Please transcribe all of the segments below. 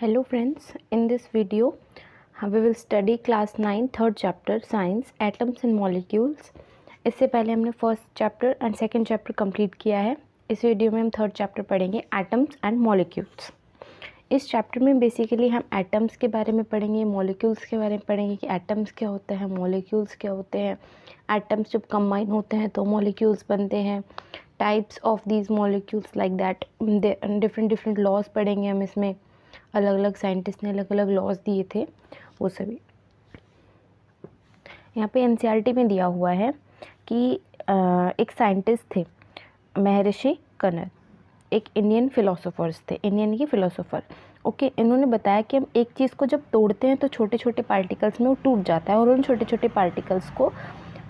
Hello friends, in this video we will study class 9 third chapter science atoms and molecules। इससे पहले हमने first chapter and second chapter complete किया है। इस video में हम थर्ड चैप्टर पढ़ेंगे एटम्स एंड मॉलिक्यूल्स। इस चैप्टर में बेसिकली हम एटम्स के बारे में पढ़ेंगे, मॉलिक्यूल्स के बारे में पढ़ेंगे कि एटम्स क्या होता है, मॉलिक्यूल्स क्या होते हैं, एटम्स जब कंबाइन होते हैं तो मॉलिक्यूल्स बनते हैं, types of these molecules like that, different laws पढ़ेंगे हम इसमें। अलग अलग साइंटिस्ट ने अलग अलग लॉज दिए थे वो सभी। यहाँ पे एनसीईआरटी में दिया हुआ है कि एक साइंटिस्ट थे महर्षि कनर, एक इंडियन फिलोसोफर्स थे, इंडियन की फिलोसोफर। ओके, इन्होंने बताया कि हम एक चीज़ को जब तोड़ते हैं तो छोटे छोटे पार्टिकल्स में वो टूट जाता है और उन छोटे छोटे पार्टिकल्स को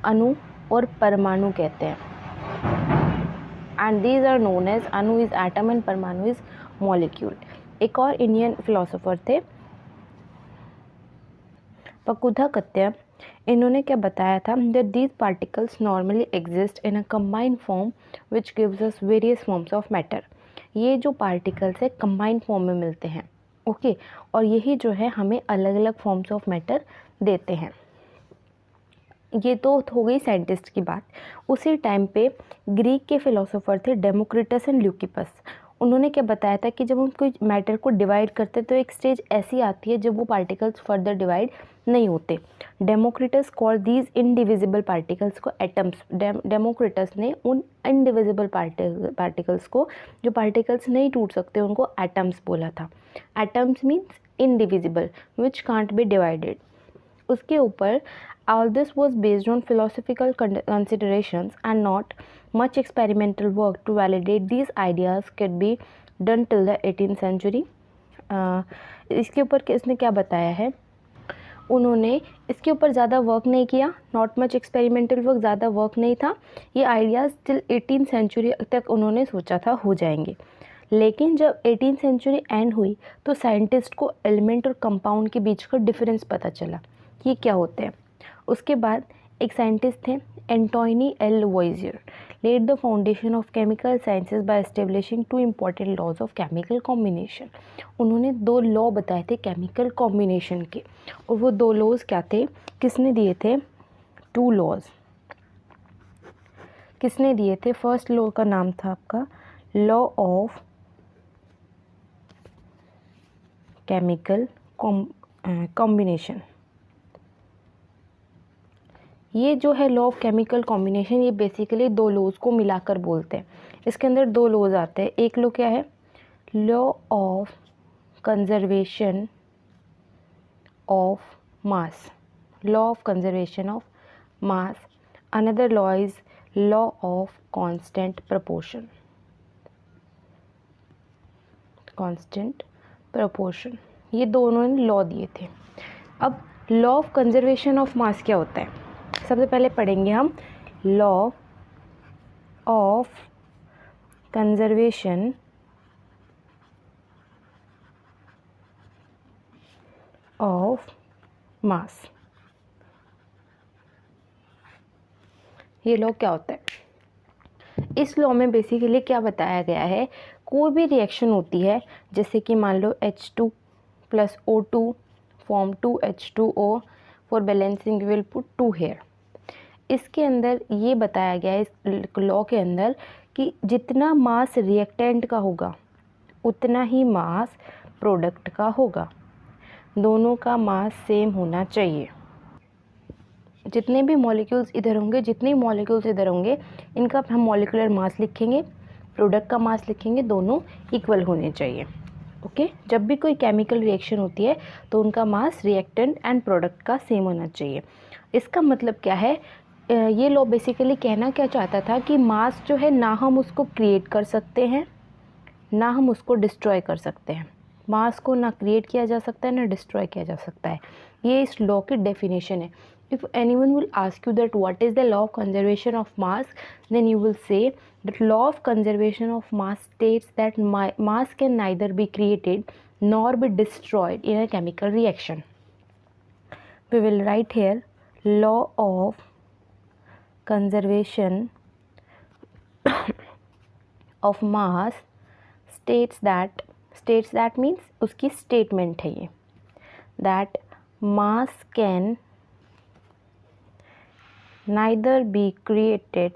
अणु और परमाणु कहते हैं। And these are known as अणु इज़ एटम एंड परमाणु इज़ मॉलिक्यूल। एक और इंडियन फिलोसोफर थे पकुधाकत्य। इन्होंने क्या बताया था that these particles normally exist in a combined form which gives us various forms of matter. ये जो पार्टिकल्स है कंबाइंड फॉर्म में मिलते हैं, ओके, और यही जो है हमें अलग अलग फॉर्म्स ऑफ मैटर देते हैं। ये तो हो गई साइंटिस्ट की बात। उसी टाइम पे ग्रीक के फिलोसोफर थे डेमोक्रिटस एंड ल्यूकिपस। उन्होंने क्या बताया था कि जब हम कोई मैटर को डिवाइड करते हैं तो एक स्टेज ऐसी आती है जब वो पार्टिकल्स फर्दर डिवाइड नहीं होते। Democritus call these indivisible particles को एटम्स। डेमोक्रिटस ने उन इनडिविजिबल पार्टिकल्स को, जो पार्टिकल्स नहीं टूट सकते, उनको एटम्स बोला था। Atoms means indivisible which can't be divided. उसके ऊपर all this was based on philosophical considerations and not much experimental work to validate these ideas could be done till the 18th century। इसके ऊपर इसने क्या बताया है, उन्होंने इसके ऊपर ज़्यादा वर्क नहीं किया, नॉट मच एक्सपेरिमेंटल वर्क, ज़्यादा वर्क नहीं था। ये आइडियाज़ टिल 18th सेंचुरी तक उन्होंने सोचा था हो जाएंगे, लेकिन जब 18th सेंचुरी एंड हुई तो साइंटिस्ट को एलिमेंट और कंपाउंड के बीच का डिफरेंस पता चला कि ये क्या होते हैं। उसके बाद एक साइंटिस्ट थे Antoine L Lavoisier, led the foundation of chemical sciences by establishing two important laws of chemical combination. उन्होंने दो लॉ बताए थे केमिकल कॉम्बिनेशन के, और वो दो लॉज क्या थे, किसने दिए थे, टू लॉज किसने दिए थे। फर्स्ट लॉ का नाम था आपका लॉ ऑफ केमिकल कॉम्बिनेशन। ये जो है लॉ ऑफ केमिकल कॉम्बिनेशन, ये बेसिकली दो लॉज को मिलाकर बोलते हैं। इसके अंदर दो लॉज आते हैं। एक लॉ क्या है, law of conservation of mass, law of conservation of mass. Another law is law of constant proportion, constant proportion. ये दोनों ने लॉ दिए थे। अब लॉ ऑफ कंजर्वेशन ऑफ मास क्या होता है, सबसे पहले पढ़ेंगे हम लॉ ऑफ कंजर्वेशन ऑफ मास। ये लॉ क्या होता है, इस लॉ में बेसिकली क्या बताया गया है, कोई भी रिएक्शन होती है जैसे कि मान लो H2 + O2 form 2H2O, for balancing we will put 2 here. इसके अंदर ये बताया गया है इस लॉ के अंदर कि जितना मास रिएक्टेंट का होगा उतना ही मास प्रोडक्ट का होगा। दोनों का मास सेम होना चाहिए। जितने भी मॉलिक्यूल्स इधर होंगे, जितने मॉलिक्यूल्स इधर होंगे, इनका हम मॉलिक्यूलर मास लिखेंगे, प्रोडक्ट का मास लिखेंगे, दोनों इक्वल होने चाहिए। ओके, जब भी कोई केमिकल रिएक्शन होती है तो उनका मास रिएक्टेंट एंड प्रोडक्ट का सेम होना चाहिए। इसका मतलब क्या है, ये लॉ बेसिकली कहना क्या चाहता था कि मास जो है ना हम उसको क्रिएट कर सकते हैं ना हम उसको डिस्ट्रॉय कर सकते हैं। मास को ना क्रिएट किया जा सकता है ना डिस्ट्रॉय किया जा सकता है। ये इस लॉ की डेफिनेशन है। If anyone will ask you that what is the law of conservation of mass, then you will say that law of conservation of mass states that mass can neither be created nor be destroyed in a chemical reaction. We will write here law of conservation of mass states that states that means उसकी statement है ये, that mass can neither be created,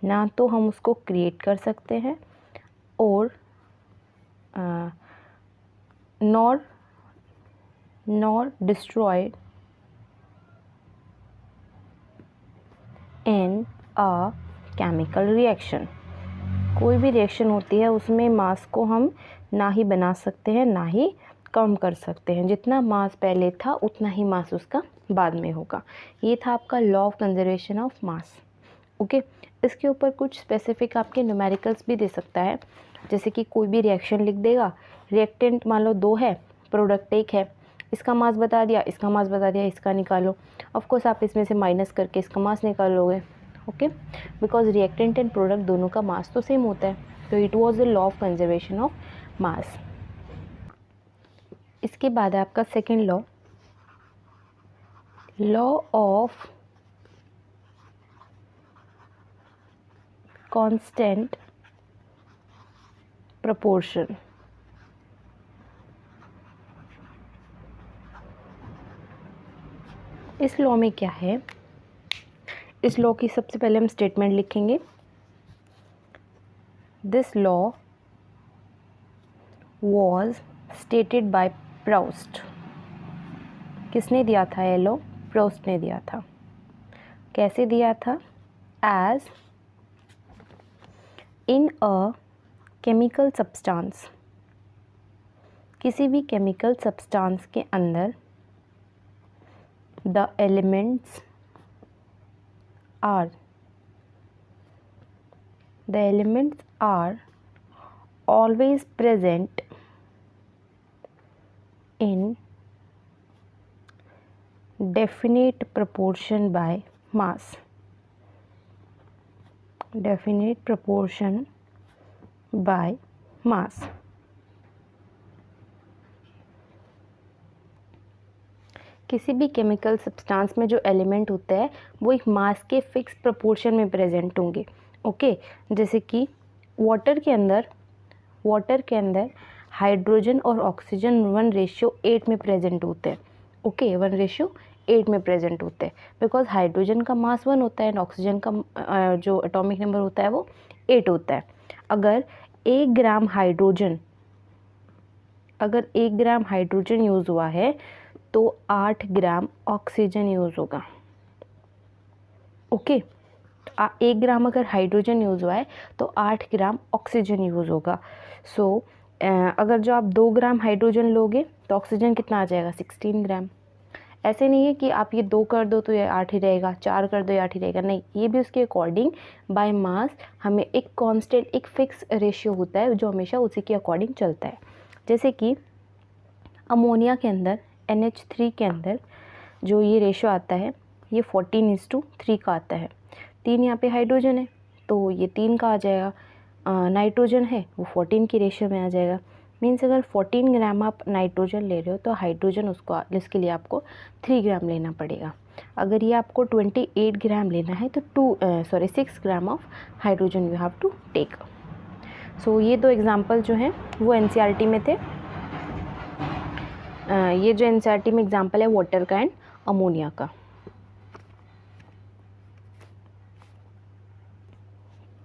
ना तो हम उसको create कर सकते हैं और nor destroyed in a chemical reaction. कोई भी रिएक्शन होती है उसमें मास को हम ना ही बना सकते हैं ना ही कम कर सकते हैं। जितना मास पहले था उतना ही मास उसका बाद में होगा। ये था आपका law of conservation of mass. Okay, इसके ऊपर कुछ स्पेसिफिक आपके न्यूमेरिकल्स भी दे सकता है, जैसे कि कोई भी रिएक्शन लिख देगा, रिएक्टेंट मान लो 2 है, प्रोडक्ट 1 है, इसका मास बता दिया, इसका मास बता दिया, इसका निकालो। ऑफ कोर्स आप इसमें से माइनस करके इसका मास निकालोगे। Okay, because reactant and product दोनों का मास तो सेम होता है, तो it was the law of conservation of मास। इसके बाद है आपका second law of constant proportion. इस लॉ में क्या है, इस लॉ की सबसे पहले हम स्टेटमेंट लिखेंगे। This law was stated by Proust. किसने दिया था ये लॉ? प्रोस्ट ने दिया था। कैसे दिया था? As in a chemical substance, किसी भी केमिकल सब्सटेंस के अंदर the elements are always present in definite proportion by mass. Definite proportion by mass. किसी भी केमिकल सब्सटेंस में जो एलिमेंट होता है वो एक मास के फिक्स प्रोपोर्शन में प्रेजेंट होंगे। ओके, जैसे कि वाटर के अंदर हाइड्रोजन और ऑक्सीजन 1:8 में प्रेजेंट होते हैं। ओके, 1:8 में प्रेजेंट होते हैं, बिकॉज हाइड्रोजन का मास 1 होता है एंड ऑक्सीजन का जो एटॉमिक नंबर होता है वो 8 होता है। अगर 1 ग्राम हाइड्रोजन यूज़ हुआ है तो 8 ग्राम ऑक्सीजन यूज़ होगा। ओके, 1 ग्राम अगर हाइड्रोजन यूज़ हुआ है तो 8 ग्राम ऑक्सीजन यूज़ होगा। सो अगर जो आप 2 ग्राम हाइड्रोजन लोगे तो ऑक्सीजन कितना आ जाएगा? 16 ग्राम। ऐसे नहीं है कि आप ये 2 कर दो तो ये 8 ही रहेगा, 4 कर दो ये 8 ही रहेगा, नहीं, ये भी उसके अकॉर्डिंग बाय मास हमें एक कांस्टेंट, एक फिक्स रेशियो होता है जो हमेशा उसी के अकॉर्डिंग चलता है। जैसे कि अमोनिया के अंदर NH3 के अंदर जो ये रेशियो आता है ये 14:3 का आता है। 3 यहाँ पे हाइड्रोजन है तो ये 3 का आ जाएगा, नाइट्रोजन है वो 14 की रेशियो में आ जाएगा। मीन्स अगर 14 ग्राम आप नाइट्रोजन ले रहे हो तो हाइड्रोजन इसके लिए आपको 3 ग्राम लेना पड़ेगा। अगर ये आपको 28 ग्राम लेना है तो 6 gram of hydrogen you have to take. So ये 2 एग्जाम्पल जो हैं वो NCERT में थे। ये जो NCERT में एग्जाम्पल है वाटर का एंड अमोनिया का।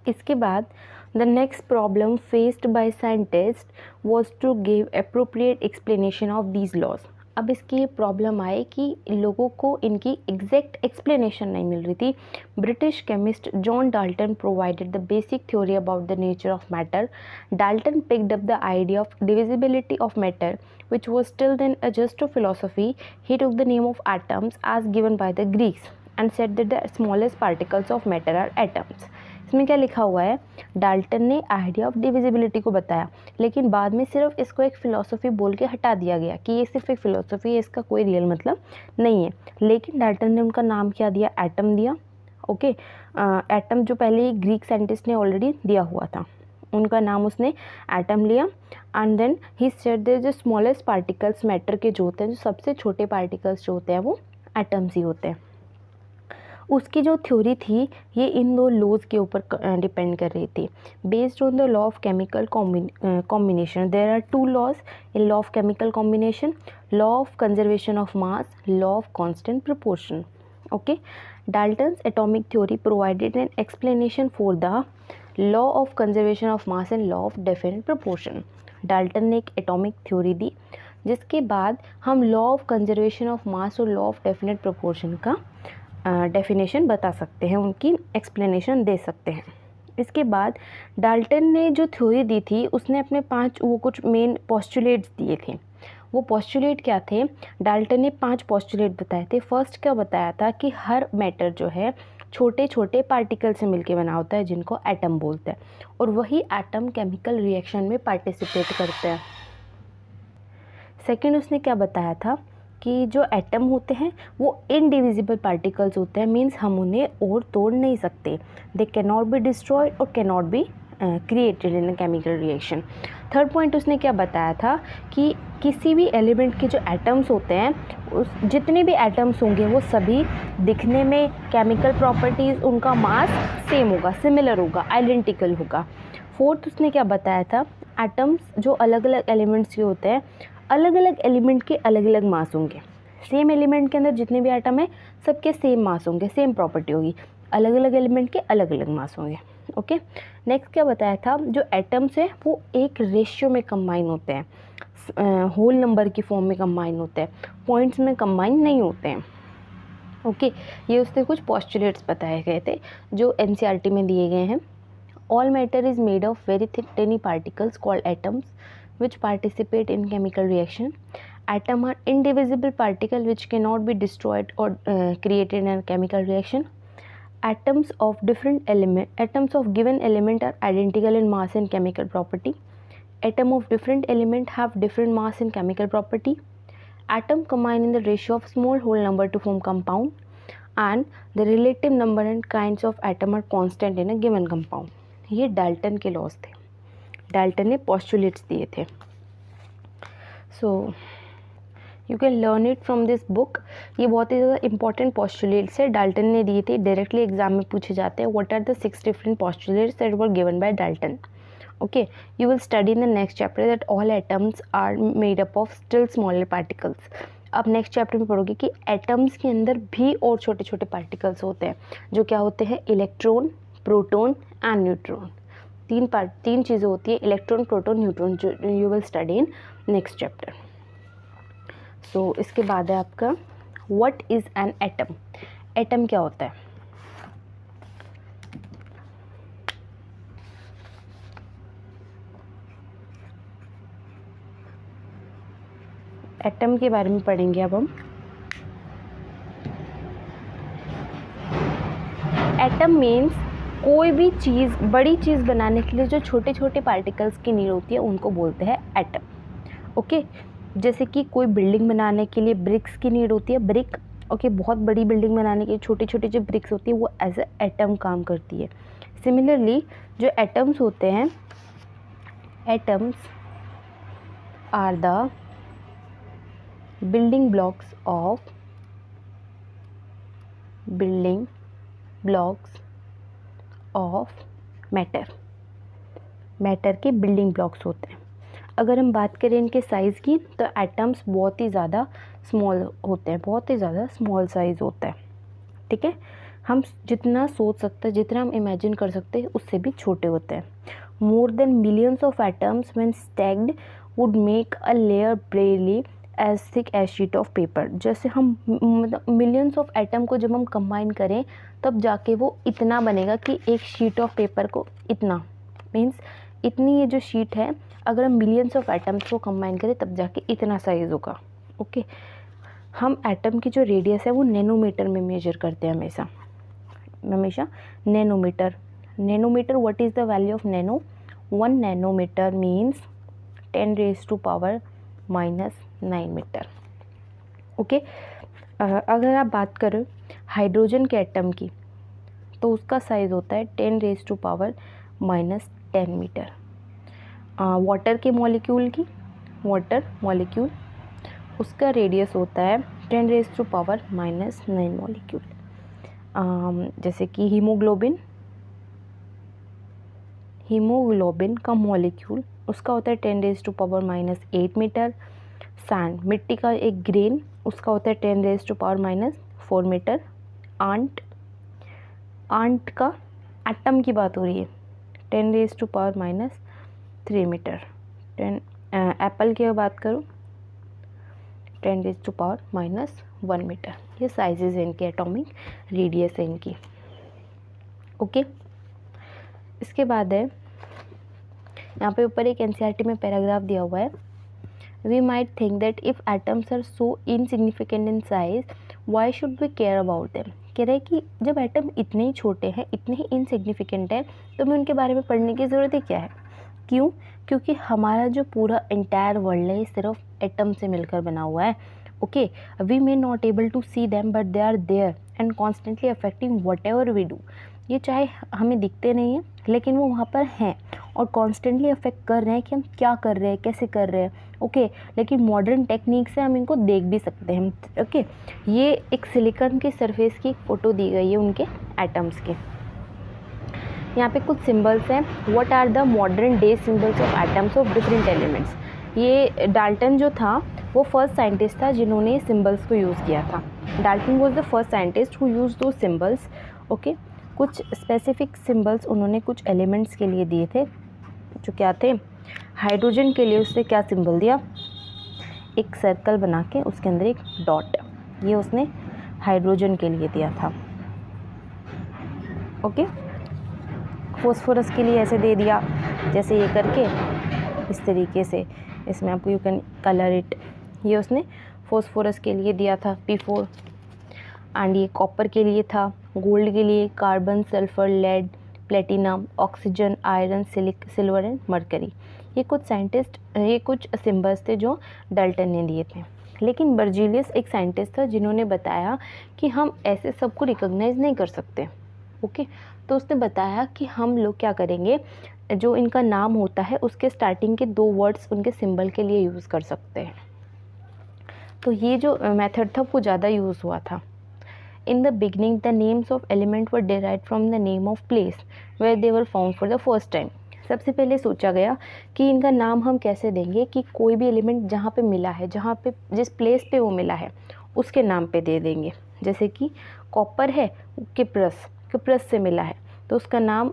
इसके बाद the next problem faced by scientist was to give appropriate explanation of these laws. अब इसकी ये प्रॉब्लम आए कि लोगों को इनकी एग्जैक्ट एक्सप्लेनेशन नहीं मिल रही थी। British chemist John Dalton provided the basic theory about the nature of matter. Dalton picked up the idea of divisibility of matter which was till then just a philosophy. He took the name of atoms as given by the Greeks and said that the smallest particles of matter are atoms. इसमें क्या लिखा हुआ है? Dalton ने idea of divisibility को बताया, लेकिन बाद में सिर्फ इसको एक फ़िलॉसफी बोल के हटा दिया गया कि ये सिर्फ एक फ़िलॉसफी है, इसका कोई रियल मतलब नहीं है। लेकिन डाल्टन ने उनका नाम क्या दिया? एटम दिया। ओके, एटम जो पहले ग्रीक साइंटिस्ट ने ऑलरेडी दिया हुआ था, उनका नाम उसने एटम लिया। And then he said that जो स्मॉलेस्ट पार्टिकल्स मैटर के जो होते हैं, जो सबसे छोटे पार्टिकल्स जो होते हैं वो एटम्स ही होते हैं। उसकी जो थ्योरी थी ये इन दो लॉज के ऊपर डिपेंड कर रही थी। Based on the law of chemical combination there are two laws in law of chemical combination, law of conservation of mass, law of constant proportion. Okay, Dalton's atomic theory provided an explanation for the law of conservation of mass and law of definite proportion. Dalton ने एक atomic theory दी जिसके बाद हम law of conservation of मास और law of definite proportion का definition बता सकते हैं, उनकी एक्सप्लेनेशन दे सकते हैं। इसके बाद डाल्टन ने जो थ्योरी दी थी उसने अपने कुछ मेन पोस्टुलेट्स दिए थे। वो पोस्टुलेट क्या थे? डाल्टन ने 5 पोस्टुलेट बताए थे। फर्स्ट क्या बताया था कि हर मैटर जो है छोटे छोटे पार्टिकल से मिलके बना होता है जिनको एटम बोलते हैं, और वही एटम केमिकल रिएक्शन में पार्टिसिपेट करते हैं। सेकंड उसने क्या बताया था कि जो एटम होते हैं वो इनडिविजिबल पार्टिकल्स होते हैं, मीन्स हम उन्हें और तोड़ नहीं सकते। They can not be destroyed और can not be created in a chemical reaction. Third point उसने क्या बताया था कि किसी भी एलिमेंट के जो एटम्स होते हैं जितने भी एटम्स होंगे वो सभी दिखने में, केमिकल प्रॉपर्टीज़, उनका मास सेम होगा, सिमिलर होगा, आइडेंटिकल होगा। फोर्थ उसने क्या बताया था, एटम्स जो अलग अलग एलिमेंट्स के होते हैं, अलग अलग एलिमेंट के अलग अलग मास होंगे। सेम एलिमेंट के अंदर जितने भी एटम है सबके सेम मास होंगे, सेम प्रॉपर्टी होगी, अलग अलग एलिमेंट के अलग अलग मास होंगे। ओके, नेक्स्ट क्या बताया था, जो एटम्स हैं वो एक रेशियो में कंबाइन होते हैं, होल नंबर की फॉर्म में कंबाइन होते हैं, पॉइंट्स में कंबाइन नहीं होते हैं। ओके, ये उसने कुछ पोस्टुलेट्स बताए गए थे जो एनसीईआरटी में दिए गए हैं। All matter is made of very tiny particles called atoms which participate in chemical reaction. Atom are indivisible particle which cannot be destroyed or created in a chemical reaction. Atoms of given element are identical in mass and chemical property. Atom of different element have different mass and chemical property. Atom combine in the ratio of small whole number to form compound, and the relative number and kinds of atom are constant in a given compound. ये Dalton के laws थे, Dalton ने postulates दिए थे। So you can learn it from this book. ये बहुत ही ज़्यादा important postulates है, डाल्टन ने दिए थे, डायरेक्टली एग्जाम में पूछे जाते हैं। What are the 6 different postulates that were given by Dalton? Okay, you will study in the next chapter that all atoms are made up of still smaller particles. अब next chapter में पढ़ोगे कि atoms के अंदर भी और छोटे छोटे पार्टिकल्स होते हैं जो क्या होते हैं, इलेक्ट्रॉन, प्रोटॉन एंड न्यूट्रॉन। तीन चीज़ें होती है, इलेक्ट्रॉन, प्रोटॉन, न्यूट्रॉन, जो you will study in next chapter. So इसके बाद है आपका what is an atom. Atom क्या होता है? एटम के बारे में पढ़ेंगे अब हम। एटम मीन्स कोई भी चीज़, बड़ी चीज़ बनाने के लिए जो छोटे छोटे पार्टिकल्स की नीड होती है उनको बोलते हैं एटम। ओके, जैसे कि कोई बिल्डिंग बनाने के लिए ब्रिक्स की नीड होती है, ब्रिक। ओके, बहुत बड़ी बिल्डिंग बनाने के लिए छोटी छोटी जो ब्रिक्स होती है वो एज ए एटम काम करती है। सिमिलरली जो एटम्स होते हैं, atoms are the building blocks of matter के बिल्डिंग ब्लॉक्स होते हैं। अगर हम बात करें इनके साइज़ की तो एटम्स बहुत ही ज़्यादा स्मॉल होते हैं, बहुत ही ज़्यादा स्मॉल साइज़ होता है। ठीक है, हम जितना सोच सकते हैं, जितना हम इमेजिन कर सकते हैं उससे भी छोटे होते हैं। More than millions of atoms when stacked would make a layer barely as thick as sheet of paper. जैसे हम मतलब मिलियंस ऑफ एटम को जब हम कंबाइन करें तब जाके वो इतना बनेगा कि एक शीट ऑफ पेपर को इतना, मीन्स इतनी ये जो शीट है, अगर हम मिलियंस ऑफ एटम्स को कंबाइन करें तब जाके इतना साइज़ होगा। ओके, हम एटम की जो रेडियस है वो नैनोमीटर में मेजर करते हैं हमेशा nanometer. What is the value of nano? 1 nanometer means 10⁻⁻⁹ meter. Okay, अगर आप बात करें हाइड्रोजन के एटम की तो उसका साइज़ होता है 10⁻⁻10 मीटर। वाटर के मॉलिक्यूल मॉलिक्यूल उसका रेडियस होता है 10⁻⁹ मॉलिक्यूल। जैसे कि हीमोग्लोबिन का मॉलिक्यूल उसका होता है 10⁻⁻8 मीटर। सैंड, मिट्टी का एक ग्रेन, उसका होता है 10⁻⁴ मीटर। आंट का एटम की बात हो रही है 10⁻³ मीटर। एप्पल की बात करूँ 10⁻⁻1 मीटर। ये साइजेज हैं इनके, एटॉमिक रेडियस है इनकी। ओके, इसके बाद है यहाँ पे ऊपर एक एनसीईआरटी में पैराग्राफ दिया हुआ है, we might think that if atoms are so insignificant in size why should we care about them. कह रहे हैं कि जब एटम इतने ही छोटे हैं, इतने ही इनसिग्निफिकेंट है, तो हमें उनके बारे में पढ़ने की ज़रूरत ही क्या है। क्यों? क्योंकि हमारा जो पूरा एंटायर वर्ल्ड है सिर्फ एटम से मिलकर बना हुआ है। Okay, we may not able to see them but they are there and constantly affecting whatever we do. ये चाहे हमें दिखते नहीं हैं, लेकिन वो वहाँ पर हैं और कॉन्स्टेंटली अफेक्ट कर रहे हैं कि हम क्या कर रहे हैं, कैसे कर रहे हैं। ओके, लेकिन मॉडर्न टेक्निक से हम इनको देख भी सकते हैं। ओके, ये एक सिलिकॉन की सरफेस की फ़ोटो दी गई है उनके एटम्स के। यहाँ पे कुछ सिंबल्स हैं, what are the modern day symbols of atoms of different elements. ये डाल्टन जो था वो फर्स्ट साइंटिस्ट था जिन्होंने सिंबल्स को यूज़ किया था। Dalton was the first scientist who use दो सिंबल्स। ओके, कुछ स्पेसिफिक सिंबल्स उन्होंने कुछ एलिमेंट्स के लिए दिए थे, जो क्या थे। हाइड्रोजन के लिए उसने क्या सिंबल दिया, एक सर्कल बना के उसके अंदर एक डॉट, ये उसने हाइड्रोजन के लिए दिया था। ओके, फॉस्फोरस के लिए ऐसे दे दिया, जैसे ये करके इस तरीके से, इसमें आपको यू कैन कलर इट, ये उसने फॉस्फोरस के लिए दिया था P4। एंड ये कॉपर के लिए था, गोल्ड के लिए carbon, sulphur, lead, platinum, oxygen, iron, silver and mercury. ये कुछ सिंबल्स थे जो डाल्टन ने दिए थे। लेकिन बर्जीलियस एक साइंटिस्ट था जिन्होंने बताया कि हम ऐसे सबको रिकॉग्नाइज नहीं कर सकते। ओके, तो उसने बताया कि हम लोग क्या करेंगे, जो इनका नाम होता है उसके स्टार्टिंग के 2 वर्ड्स उनके सिंबल के लिए यूज़ कर सकते हैं। तो ये जो मेथड था वो ज़्यादा यूज़ हुआ था। In the beginning, the names of elements were derived from the name of place where they were found for the first time. सबसे पहले सोचा गया कि इनका नाम हम कैसे देंगे कि कोई भी एलिमेंट जहाँ पे मिला है, जहाँ पे जिस प्लेस पे वो मिला है उसके नाम पे दे देंगे। जैसे कि कॉपर है, किप्रस से मिला है, तो उसका नाम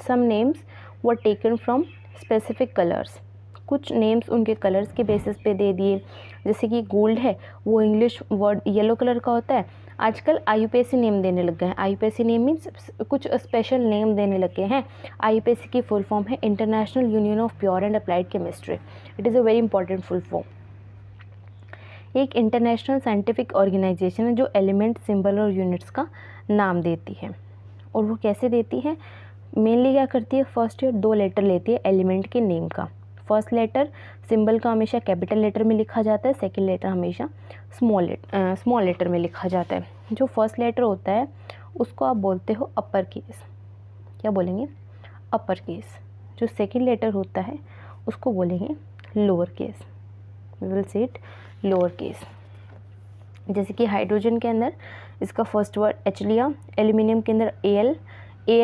some names were taken from specific colours. कुछ नेम्स उनके कलर्स के बेसिस पे दे दिए। जैसे कि गोल्ड है, वो इंग्लिश वर्ड येलो कलर का होता है। आजकल IUPAC नेम देने लग गए हैं। IUPAC नेम मीन्स कुछ स्पेशल नेम देने लगे हैं। IUPAC की फुल फॉर्म है international union of pure and applied chemistry. It is a very important full form. एक इंटरनेशनल साइंटिफिक ऑर्गेनाइजेशन है जो एलिमेंट, सिंबल और यूनिट्स का नाम देती है। और वो कैसे देती है, मेनली क्या करती है, फर्स्ट ईयर 2 लेटर लेती है एलिमेंट के नेम का। फर्स्ट लेटर सिंबल का हमेशा कैपिटल लेटर में लिखा जाता है, सेकंड लेटर हमेशा स्मॉल लेटर में लिखा जाता है। जो फर्स्ट लेटर होता है उसको आप बोलते हो अपर केस, क्या बोलेंगे, अपर केस। जो सेकंड लेटर होता है उसको बोलेंगे lower case, we will say it lower case. जैसे कि हाइड्रोजन के अंदर इसका फर्स्ट वर्ड H लिया, एल्यूमिनियम के अंदर AL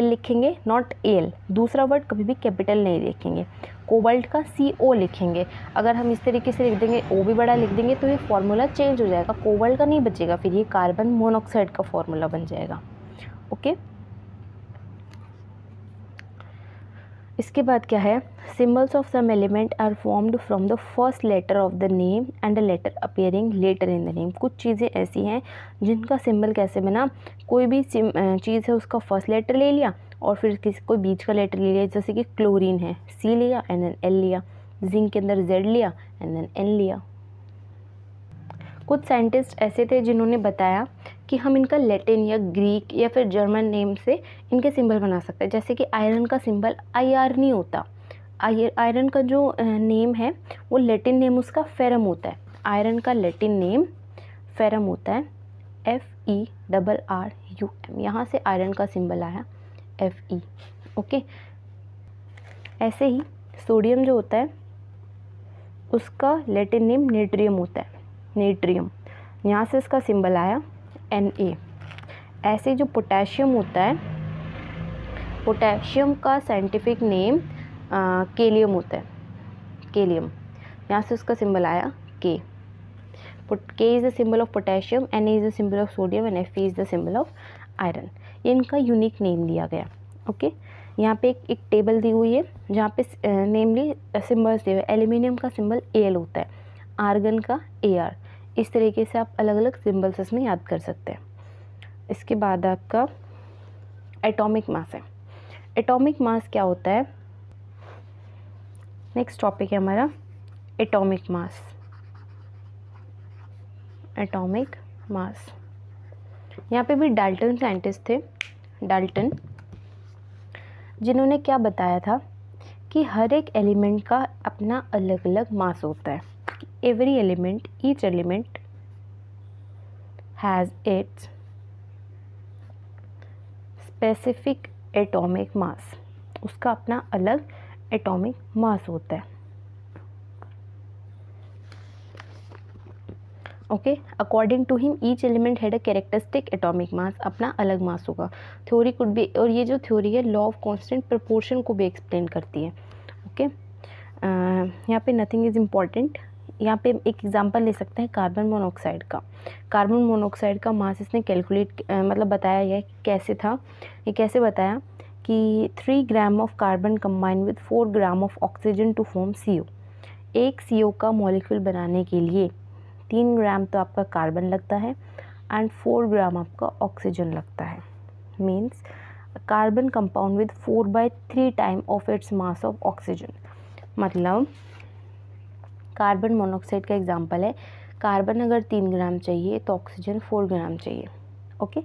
लिखेंगे, नॉट AL। दूसरा वर्ड कभी भी कैपिटल नहीं लिखेंगे। कोबाल्ट का CO लिखेंगे। अगर हम इस तरीके से लिख देंगे, O भी बड़ा लिख देंगे, तो ये फार्मूला चेंज हो जाएगा, कोबाल्ट का नहीं बचेगा, फिर ये कार्बन मोनोऑक्साइड का फार्मूला बन जाएगा। ओके, इसके बाद क्या है, symbols of some element are formed from the first letter of the name and the letter appearing letter in the name. कुछ चीज़ें ऐसी हैं जिनका सिंबल कैसे बना, कोई भी चीज़ है उसका फर्स्ट लेटर ले लिया और फिर कोई बीच का लेटर ले लिया। जैसे कि क्लोरीन है, C लिया एंड देन L लिया, जिंक के अंदर Z लिया एंड देन N लिया। कुछ साइंटिस्ट ऐसे थे जिन्होंने बताया कि हम इनका लैटिन या ग्रीक या फिर जर्मन नेम से इनके सिंबल बना सकते हैं। जैसे कि आयरन का सिंबल IR नहीं होता, आयरन का जो नेम है वो लैटिन नेम उसका फेरम होता है। आयरन का लैटिन नेम फेरम होता है, FERRUM। यहाँ से आयरन का सिंबल आया FE। ओके, ऐसे ही सोडियम जो होता है उसका लैटिन नेम नेट्रियम होता है, नेट्रियम। यहाँ से इसका सिंबल आया Na। ऐसे जो पोटेशियम होता है, पोटेशियम का साइंटिफिक नेम केलियम होता है, केलियम, यहाँ से उसका सिंबल आया के। K is the symbol of potassium, Na is the symbol of sodium and Fe is the symbol of iron। ये इनका यूनिक नेम दिया गया। ओके, यहाँ पे एक टेबल दी हुई है जहाँ पे नेमली सिम्बल्स दिए हुए। एल्यूमिनियम का सिंबल Al होता है, आर्गन का Ar। इस तरीके से आप अलग अलग सिम्बल्स इसमें याद कर सकते हैं। इसके बाद आपका एटॉमिक मास है। एटॉमिक मास क्या होता है? नेक्स्ट टॉपिक है हमारा एटॉमिक मास। एटॉमिक मास, यहाँ पे भी डाल्टन साइंटिस्ट थे, डाल्टन, जिन्होंने क्या बताया था कि हर एक एलिमेंट का अपना अलग अलग मास होता है। Every element, each element has its specific atomic mass, उसका अपना अलग एटॉमिक मास होता है। Okay, according to him each element had a characteristic atomic mass, अपना अलग मास होगा। थ्योरी कुड बी, और ये जो थ्योरी है लॉ ऑफ कांस्टेंट प्रोपोर्शन को भी एक्सप्लेन करती है। ओके, यहाँ पे नथिंग इज़ इम्पॉर्टेंट। यहाँ पे एक एग्जांपल ले सकते हैं कार्बन मोनोऑक्साइड का। कार्बन मोनोऑक्साइड का मास इसने कैलकुलेट मतलब बताया गया कैसे था। ये कैसे बताया कि 3 gram of carbon combine with 4 gram of oxygen to form CO। एक CO का मॉलिक्यूल बनाने के लिए 3 ग्राम तो आपका कार्बन लगता है एंड 4 ग्राम आपका ऑक्सीजन लगता है। Means carbon compound with 4/3 time of its mass of oxygen. मतलब कार्बन मोनोऑक्साइड का एग्जांपल है, कार्बन अगर 3 ग्राम चाहिए तो ऑक्सीजन 4 ग्राम चाहिए। ओके,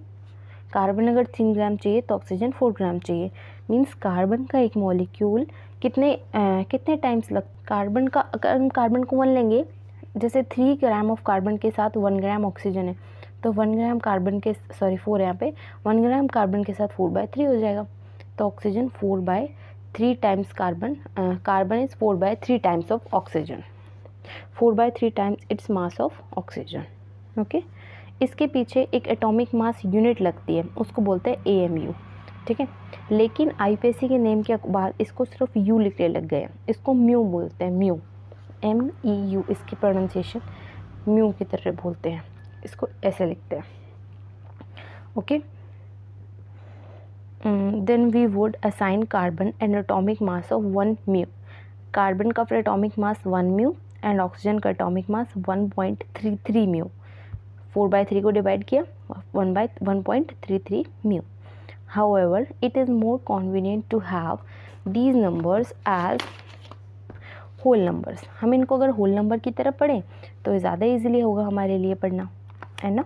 कार्बन अगर 3 ग्राम चाहिए तो ऑक्सीजन 4 ग्राम चाहिए। मीन्स कार्बन का एक मॉलिक्यूल कितने टाइम्स कार्बन का, अगर हम कार्बन को 1 लेंगे, जैसे 3 ग्राम ऑफ कार्बन के साथ 1 ग्राम ऑक्सीजन है, तो 1 ग्राम कार्बन के 4 यहाँ पे 1 ग्राम कार्बन के साथ 4/3 हो जाएगा। तो oxygen 4/3 times carbon is 4/3 times of oxygen, 4/3 times its mass of oxygen. Okay, इसके पीछे एक एटॉमिक मास यूनिट लगती है, उसको बोलते हैं AMU। ठीक है, लेकिन IPAC के नेम के बाद इसको सिर्फ U लिखने लग गए, इसको म्यू बोलते हैं, म्यू, MEU, इसकी प्रोनाउंसिएशन म्यू की तरह बोलते हैं, इसको ऐसे लिखते हैं। Okay, then we would assign carbon an atomic mass of 1 mu. Carbon का फिर atomic mass 1 mu and oxygen का एटॉमिक मास 1.33 म्यू। 4/3 को डिवाइड किया, 1/1.33 mu. However, it is more convenient to have these numbers as whole numbers। हम इनको अगर whole number की तरह पढ़ें तो ज़्यादा इजीली होगा हमारे लिए पढ़ना, है ना।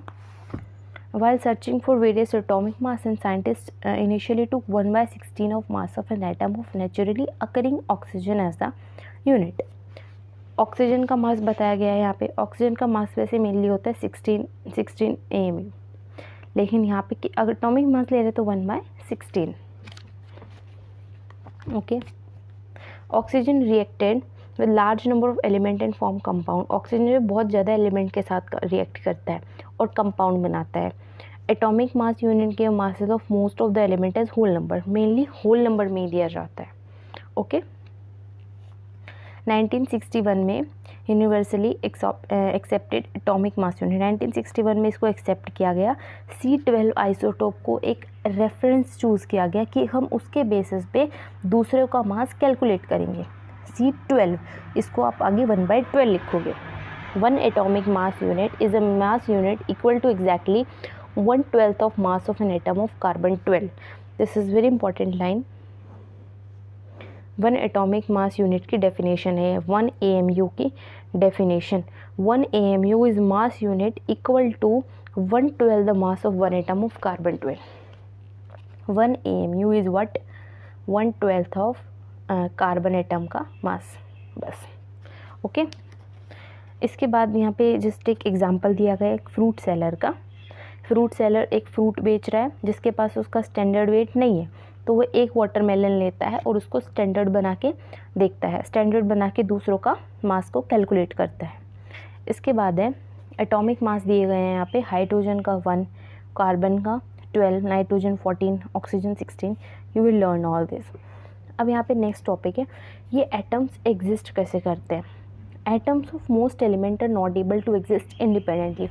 While searching for various atomic mass, and scientists initially took 1/16 of mass of an atom of naturally occurring oxygen as the unit। Oxygen का मास बताया गया है यहाँ पे। ऑक्सीजन का मास वैसे मेनली होता है 16 AMU, लेकिन यहाँ पे अगर एटॉमिक मास ले रहे तो 1/16। Okay, oxygen reacted with large number of element and form compound. Oxygen जो बहुत ज़्यादा एलिमेंट के साथ रिएक्ट करता है और कंपाउंड बनाता है। एटॉमिक मास यूनिट के masses of most of the element as whole number, mainly whole number में दिया जाता है। ओके, 1961 में universally accepted atomic mass unit, 1961 में इसको एक्सेप्ट किया गया। C12 आइसोटोप को एक रेफरेंस चूज़ किया गया कि हम उसके बेसिस पे दूसरे का मास कैलकुलेट करेंगे। C12, इसको आप आगे 1/12 लिखोगे। 1 atomic mass unit is a mass unit equal to exactly 1/12 of mass of an atom of carbon 12। This is very important line. 1 atomic mass unit की डेफिनेशन है, 1 AMU की definition. 1 AMU is mass unit equal to 1/12 the mass of 1 atom of carbon 12। 1 AMU is what, 1/12 of carbon atom का mass, बस। Okay, इसके बाद यहाँ पे just एक एग्जांपल दिया गया एक फ्रूट सेलर का। फ्रूट सेलर एक फ्रूट बेच रहा है जिसके पास उसका स्टैंडर्ड वेट नहीं है, तो वो एक वाटरमेलन लेता है और उसको स्टैंडर्ड बना के देखता है, स्टैंडर्ड बना के दूसरों का मास को कैलकुलेट करता है। इसके बाद है एटॉमिक मास दिए गए हैं यहाँ पे, हाइड्रोजन का 1, कार्बन का 12, nitrogen 14, oxygen 16, you will learn all this. अब यहाँ पे नेक्स्ट टॉपिक है, ये एटम्स एग्जिस्ट कैसे करते हैं। Atoms of most element are not able to exist independently.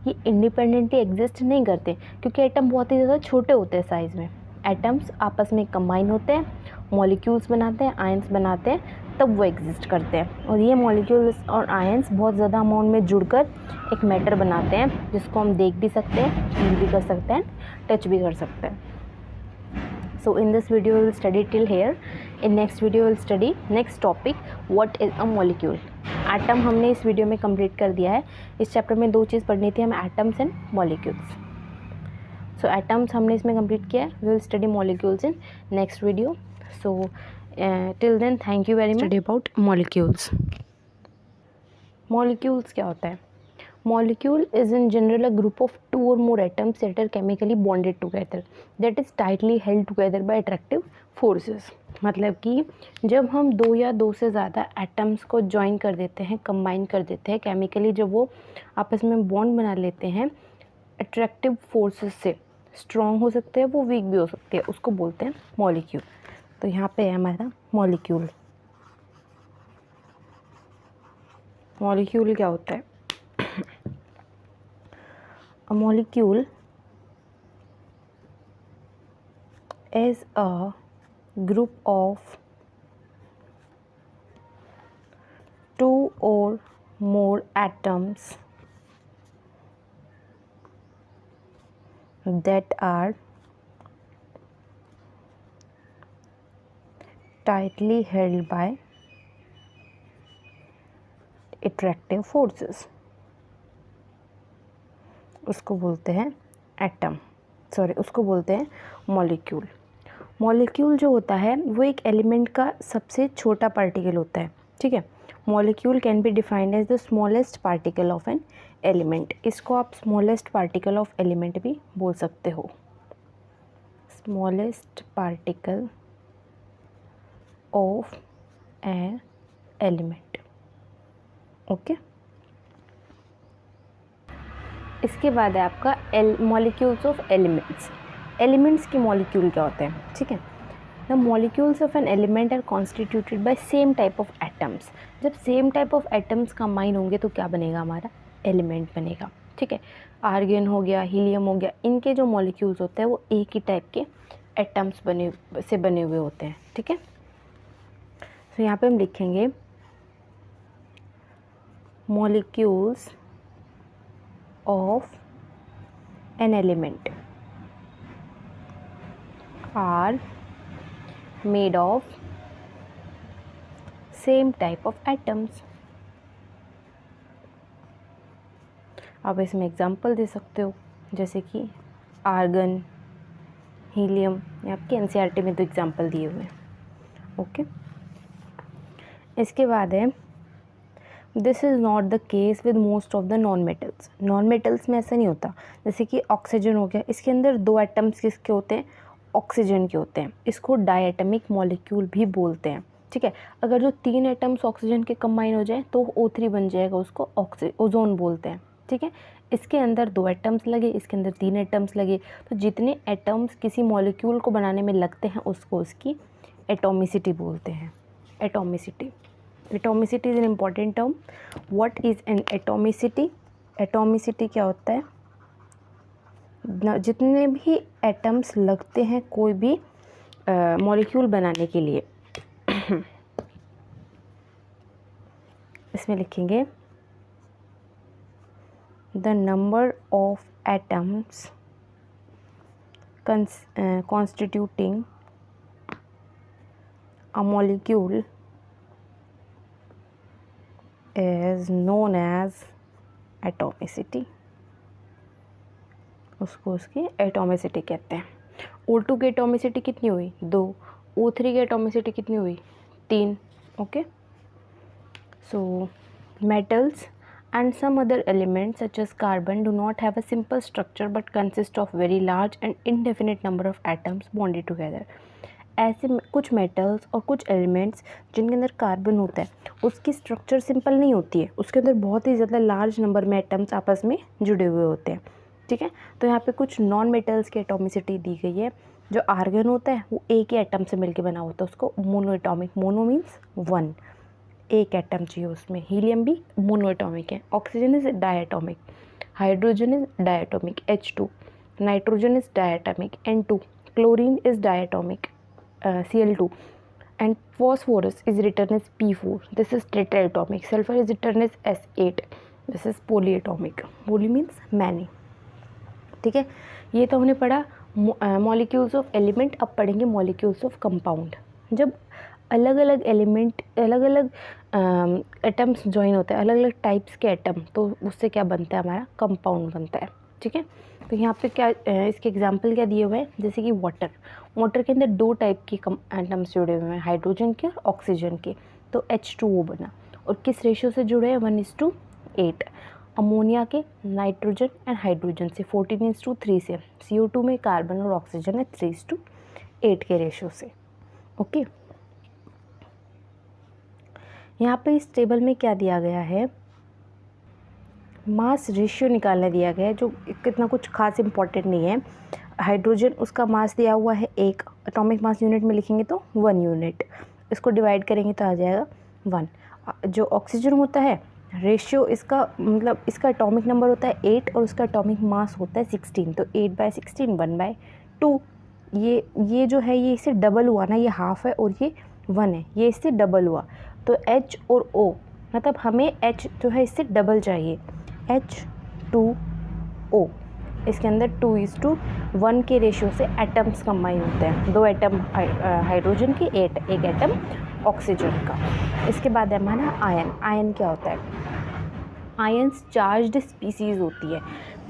ये इंडिपेंडेंटली एग्जिस्ट नहीं करते क्योंकि एटम बहुत ही ज़्यादा छोटे होते हैं साइज़ में। एटम्स आपस में कंबाइन होते हैं, मॉलिक्यूल्स बनाते हैं, आयंस बनाते हैं, तब वो एग्जिस्ट करते हैं। और ये मॉलिक्यूल्स और आयंस बहुत ज़्यादा अमाउंट में जुड़कर एक मैटर बनाते हैं जिसको हम देख भी सकते हैं, फील भी कर सकते हैं, टच भी कर सकते हैं। So in this video we will study till here. In next video we will study next topic, what is a molecule. Atom हमने इस वीडियो में कंप्लीट कर दिया है। इस चैप्टर में 2 चीज़ पढ़नी थी हमें, atoms and molecules. So atoms हमने इसमें कंप्लीट किया है। We will study molecules in next video. So till then thank you very much. Study about molecules. Molecules क्या होता है? Molecule is in general a group of 2 or more atoms that are chemically bonded together, that is tightly held together by attractive forces. मतलब कि जब हम 2 या 2 से ज़्यादा एटम्स को ज्वाइन कर देते हैं, कंबाइन कर देते हैं केमिकली, जब वो आपस में बॉन्ड बना लेते हैं अट्रैक्टिव फोर्सेस से, स्ट्रॉन्ग हो सकते हैं वो, वीक भी हो सकते हैं, उसको बोलते हैं मॉलिक्यूल। तो यहाँ पे है हमारा मॉलिक्यूल। मॉलिक्यूल क्या होता है? A molecule is a group of 2 or more atoms that are tightly held by attractive forces. उसको बोलते हैं एटम, उसको बोलते हैं मॉलिक्यूल। मॉलिक्यूल जो होता है वो एक एलिमेंट का सबसे छोटा पार्टिकल होता है, ठीक है। Molecule can be defined as the smallest particle of an element. इसको आप स्मॉलेस्ट पार्टिकल ऑफ एलिमेंट भी बोल सकते हो, smallest particle of an element, okay. इसके बाद है आपका मॉलिक्यूल्स ऑफ एलिमेंट्स। एलिमेंट्स के मॉलिक्यूल क्या होते हैं, ठीक है। The molecules of an element are constituted by same type of atoms. जब same type of atoms combine होंगे तो क्या बनेगा? हमारा एलिमेंट बनेगा, ठीक है। आर्गन हो गया, हीलियम हो गया, इनके जो मॉलिक्यूल्स होते हैं वो एक ही टाइप के एटम्स बने हुए होते हैं, ठीक है। तो यहाँ पे हम लिखेंगे molecules of an element are made of same type of atoms. आप इसमें एग्जांपल दे सकते हो, जैसे कि आर्गन, हीलियम, आपके एनसीईआरटी में तो एग्जांपल दिए हुए हैं, ओके। इसके बाद है this is not the case with most of the non metals. Non metals में ऐसा नहीं होता। जैसे कि ऑक्सीजन हो गया, इसके अंदर 2 एटम्स किसके होते हैं? ऑक्सीजन के होते हैं। इसको डायएटमिक मॉलिक्यूल भी बोलते हैं, ठीक है। अगर जो 3 एटम्स ऑक्सीजन के कंबाइन हो जाए तो O3 बन जाएगा, उसको ओजोन बोलते हैं, ठीक है। इसके अंदर 2 एटम्स लगे, इसके अंदर 3 एटम्स लगे, तो जितने एटम्स किसी मॉलिक्यूल को बनाने में लगते हैं उसको उसकी एटॉमिसिटी बोलते हैं। Atomicity is an important term. What is an atomicity? Atomicity क्या होता है? जितने भी एटम्स लगते हैं कोई भी मॉलिक्यूल बनाने के लिए, इसमें लिखेंगे the number of atoms constituting a molecule is known as atomicity. उसको उसकी एटोमिसिटी कहते हैं। O2 की एटोमिसिटी कितनी हुई? 2। O3 की एटोमिसिटी कितनी हुई? 3, okay. So metals and some other elements such as carbon do not have a simple structure but consist of very large and indefinite number of atoms bonded together. ऐसे कुछ metals और कुछ elements जिनके अंदर carbon होता है उसकी structure simple नहीं होती है, उसके अंदर बहुत ही ज़्यादा लार्ज नंबर में एटम्स आपस में जुड़े हुए होते हैं, ठीक है। तो यहाँ पे कुछ नॉन मेटल्स की एटॉमिसिटी दी गई है। जो आर्गन होता है वो एक ही एटम से मिलके बना होता है, उसको मोनो एटॉमिक, मोनो मीन्स 1, एक एटम चाहिए उसमें। हीलियम भी मोनो एटॉमिक है। Oxygen is diatomic, hydrogen is diatomic H2, nitrogen is diatomic N2, chlorine is diatomic Cl2, and phosphorus is written as P4, this is tetraatomic, sulfur is written as S8, this is polyatomic, poly means many। ठीक है, ये तो हमने पढ़ा molecules of element. अब पढ़ेंगे molecules of compound. जब अलग अलग एलिमेंट, अलग अलग एटम्स ज्वाइन होते हैं, अलग अलग टाइप्स के एटम, तो उससे क्या बनता है, हमारा कंपाउंड बनता है। ठीक है, तो यहाँ पे क्या इसके एग्जांपल क्या दिए हुए हैं, जैसे कि वाटर, वाटर के अंदर 2 टाइप के एटम्स जुड़े हुए हैं, हाइड्रोजन के और ऑक्सीजन के, तो H2O बना। और किस रेशियो से जुड़े हैं, 1:8। अमोनिया के नाइट्रोजन एंड हाइड्रोजन से 14:3 से। CO2 में कार्बन और ऑक्सीजन है 3:8 के रेशियो से। ओके, यहाँ पे इस टेबल में क्या दिया गया है, मास रेशियो निकालना दिया गया है, जो कितना कुछ खास इंपॉर्टेंट नहीं है। हाइड्रोजन, उसका मास दिया हुआ है 1, एटॉमिक मास यूनिट में लिखेंगे तो 1 यूनिट, इसको डिवाइड करेंगे तो आ जाएगा 1। जो ऑक्सीजन होता है, रेशियो इसका मतलब इसका एटॉमिक नंबर होता है 8 और उसका एटॉमिक मास होता है 16, तो 8/16 1/2। ये जो है ये इससे डबल हुआ ना, ये हाफ है और ये 1 है, ये इससे डबल हुआ, तो H और O, मतलब हमें H जो है इससे डबल चाहिए, H2O। इसके अंदर 2:1 के रेशियो से एटम्स कंबाइन होते हैं, 2 एटम हाइड्रोजन के, एक एटम ऑक्सीजन का। इसके बाद है हमारा आयन। आयन क्या होता है, आयन्स चार्ज्ड स्पीसीज होती है,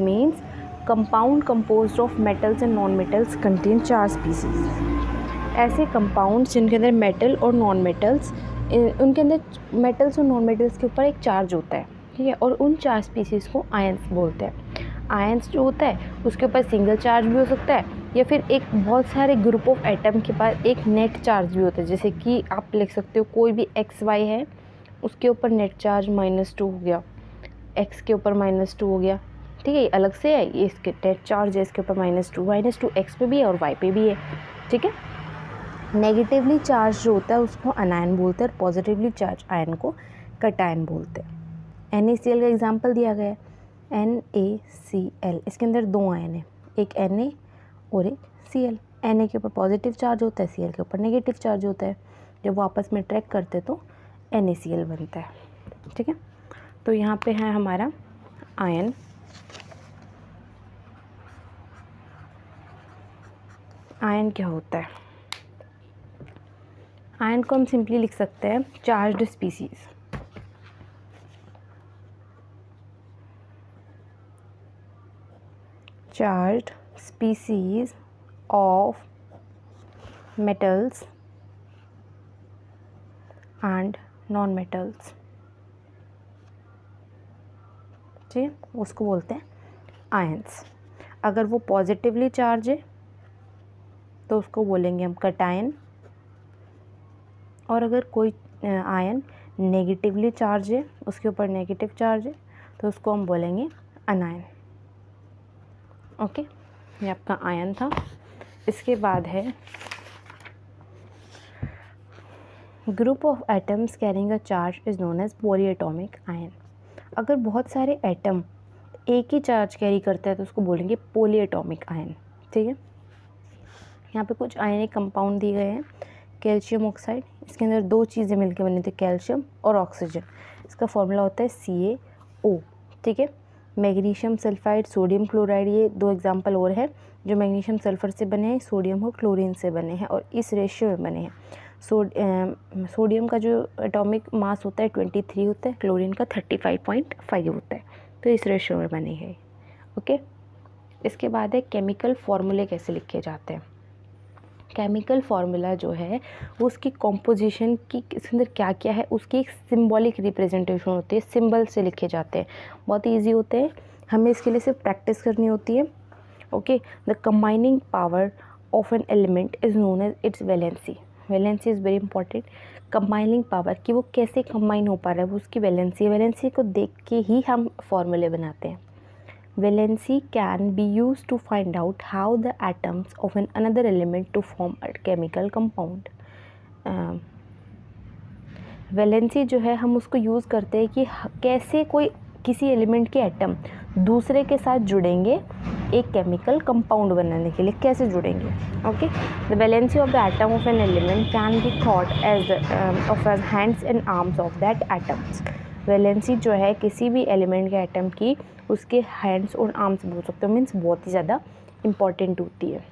means compound composed of metals and non metals contain charge species. ऐसे कंपाउंड्स जिनके अंदर मेटल और नॉन मेटल्स, उनके अंदर मेटल्स और नॉन मेटल्स के ऊपर एक चार्ज होता है, ठीक है, और उन चार्ज स्पीसीज़ को आयंस बोलते हैं। आयंस जो होता है उसके ऊपर सिंगल चार्ज भी हो सकता है, या फिर एक बहुत सारे ग्रुप ऑफ एटम के पास एक नेट चार्ज भी होता है। जैसे कि आप लिख सकते हो कोई भी XY है, उसके ऊपर नेट चार्ज -2 हो गया, X के ऊपर -2 हो गया, ठीक है, ये अलग से है, ये इसके नेट चार्ज है, इसके ऊपर -2 X पे भी है और Y पे भी है। ठीक है, नेगेटिवली चार्ज जो होता है उसको अनायन बोलते हैं और पॉजिटिवली चार्ज आयन को कटायन बोलते हैं। NaCl का एग्जांपल दिया गया है, NaCl, इसके अंदर 2 आयन है, एक Na और एक Cl। Na के ऊपर पॉजिटिव चार्ज होता है, Cl के ऊपर नेगेटिव चार्ज होता है, जब वो आपस में अट्रैक्ट करते तो NaCl बनता है। ठीक है, तो यहाँ पे है हमारा आयन। आयन क्या होता है, आयन को हम सिंपली लिख सकते हैं charged species. Charged species of metals and non metals, ठीक है, उसको बोलते हैं आयंस। अगर वो पॉजिटिवली चार्ज है तो उसको बोलेंगे हम कटायन, और अगर कोई आयन नेगेटिवली चार्ज है, उसके ऊपर नेगेटिव चार्ज है, तो उसको हम बोलेंगे अनायन। ओके, ये आपका आयन था। इसके बाद है group of atoms carrying a charge is known as polyatomic ion. अगर बहुत सारे एटम एक ही चार्ज कैरी करते हैं तो उसको बोलेंगे पॉलीएटॉमिक आयन। ठीक है, यहाँ पे कुछ आयनिक कंपाउंड दिए गए हैं। कैल्शियम ऑक्साइड, इसके अंदर 2 चीज़ें मिलकर बनी थी, कैल्शियम और ऑक्सीजन। इसका फॉर्मूला होता है CaO। ठीक है, मैग्नीशियम सल्फाइड, सोडियम क्लोराइड, ये 2 एग्जांपल और हैं जो मैग्नीशियम सल्फर से बने हैं, सोडियम और क्लोरीन से बने हैं और इस रेशियो में बने हैं। सोडियम का जो एटॉमिक मास होता है 23 होता है, क्लोरीन का 35.5 होता है, तो इस रेशियो में बने हैं। ओके, इसके बाद है केमिकल फार्मूले कैसे लिखे जाते हैं। केमिकल फार्मूला जो है वो उसकी कॉम्पोजिशन की, इसके अंदर क्या क्या है उसकी एक सिंबॉलिक रिप्रेजेंटेशन होती है, सिंबल से लिखे जाते हैं, बहुत ईजी होते हैं, हमें इसके लिए सिर्फ प्रैक्टिस करनी होती है। Okay, the combining power of an element is known as its valency. Valency is very important. Combining power कि वो कैसे कंबाइन हो पा रहा है, वो उसकी वैलेंसी को देख के ही हम फॉर्मूले बनाते हैं। Valency can be used to find out how the atoms of another element to form a chemical compound. Valency जो है हम उसको यूज़ करते हैं कि कैसे कोई किसी एलिमेंट के एटम दूसरे के साथ जुड़ेंगे एक केमिकल कंपाउंड बनाने के लिए, कैसे जुड़ेंगे. Okay, the valency of the atom of an element can be thought as of as hands and arms of that atoms. Valency जो है किसी भी एलिमेंट के एटम की उसके हैंड्स और आर्म्स बोल सकते हो, मीन्स बहुत ही ज़्यादा इम्पॉर्टेंट होती है.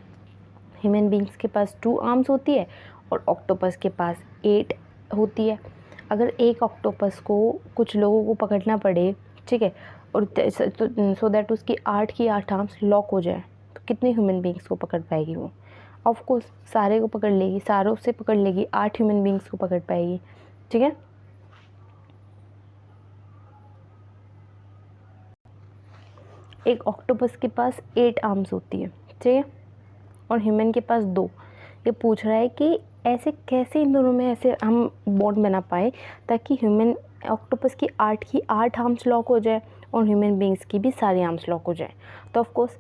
ह्यूमन बींग्स के पास 2 आर्म्स होती है और ऑक्टोपस के पास 8 होती है. अगर एक ऑक्टोपस को कुछ लोगों को पकड़ना पड़े, ठीक है, और सो दैट उसकी 8 की 8 आर्म्स लॉक हो जाए, तो कितने ह्यूमन बींग्स को पकड़ पाएगी वो? ऑफ कोर्स सारे को पकड़ लेगी, सारों से पकड़ लेगी, 8 ह्यूमन बींग्स को पकड़ पाएगी. ठीक है, एक ऑक्टोपस के पास 8 आर्म्स होती है, ठीक है, और ह्यूमन के पास 2. ये पूछ रहा है कि ऐसे कैसे इन दोनों में ऐसे हम बॉन्ड बना पाए ताकि ह्यूमन ऑक्टोपस की 8 की 8 आर्म्स लॉक हो जाए और ह्यूमन बींग्स की भी सारी आर्म्स लॉक हो जाए. तो ऑफ कोर्स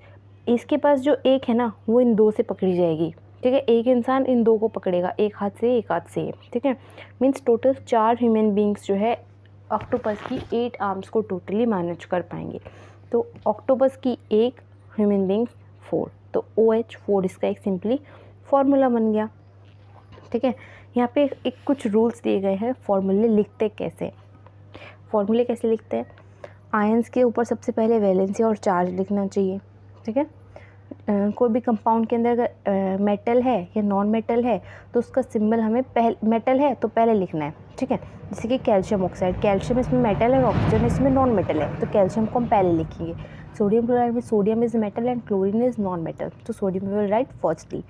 इसके पास जो एक है ना वो इन 2 से पकड़ी जाएगी. ठीक है, एक इंसान इन 2 को पकड़ेगा, एक हाथ से एक हाथ से. ठीक है, मीन्स टोटल 4 ह्यूमन बींग्स जो है ऑक्टोपस की 8 आर्म्स को टोटली मैनेज कर पाएंगे. तो ऑक्टोपस की 1, ह्यूमन बींग्स 4, तो OH4 इसका एक सिंपली फॉर्मूला बन गया. ठीक है, यहाँ पे एक कुछ रूल्स दिए गए हैं. फॉर्मूले लिखते कैसे, फॉर्मूले कैसे लिखते हैं? आयंस के ऊपर सबसे पहले वैलेंसी और चार्ज लिखना चाहिए. ठीक है, कोई भी कंपाउंड के अंदर अगर मेटल है या नॉन मेटल है तो उसका सिंबल हमें मेटल है तो पहले लिखना है. ठीक है, जैसे कि कैल्शियम ऑक्साइड, कैल्शियम इसमें मेटल है और ऑक्सीजन इसमें नॉन मेटल है, तो कैल्शियम को हम पहले लिखेंगे. सोडियम क्लोराइड में sodium is metal and chlorine is non metal, तो sodium we will write firstly.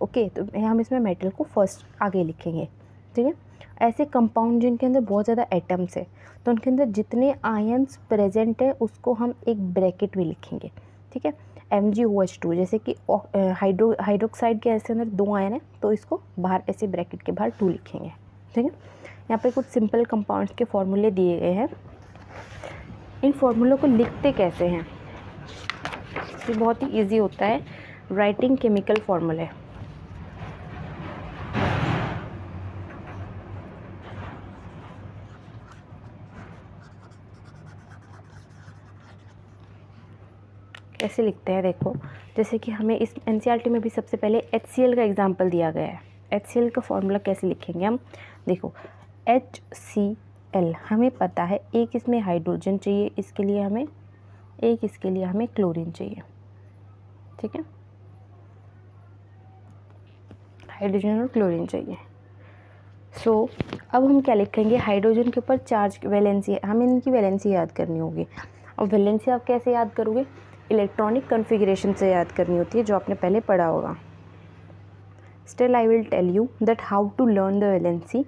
Okay, तो हम इसमें मेटल को फर्स्ट आगे लिखेंगे. ठीक है, ऐसे कंपाउंड जिनके अंदर बहुत ज़्यादा एटम्स है तो उनके अंदर जितने आयंस प्रेजेंट है उसको हम एक ब्रैकेट में लिखेंगे. ठीक है, MgOH2 जैसे कि हाइड्रोक्साइड के ऐसे अंदर 2 आयन है तो इसको बाहर ऐसे ब्रैकेट के बाहर 2 लिखेंगे. ठीक है, यहाँ पे कुछ सिंपल कंपाउंड्स के फॉर्मूले दिए गए हैं. इन फॉर्मूलों को लिखते कैसे हैं? ये बहुत ही ईजी होता है. राइटिंग केमिकल फॉर्मूले, कैसे लिखते हैं देखो. जैसे कि हमें इस NCERT में भी सबसे पहले HCl का एग्जांपल दिया गया है. HCl का फॉर्मूला कैसे लिखेंगे हम? देखो, HCl हमें पता है एक इसमें हाइड्रोजन चाहिए, इसके लिए हमें क्लोरीन चाहिए. ठीक है, हाइड्रोजन और क्लोरीन चाहिए. सो अब हम क्या लिखेंगे? हाइड्रोजन के ऊपर चार्ज वैलेंसी, हमें इनकी वैलेंसी याद करनी होगी. और वैलेंसी आप कैसे याद करोगे? इलेक्ट्रॉनिक कन्फिग्रेशन से याद करनी होती है, जो आपने पहले पढ़ा होगा. Still I will tell you that how to learn the valency.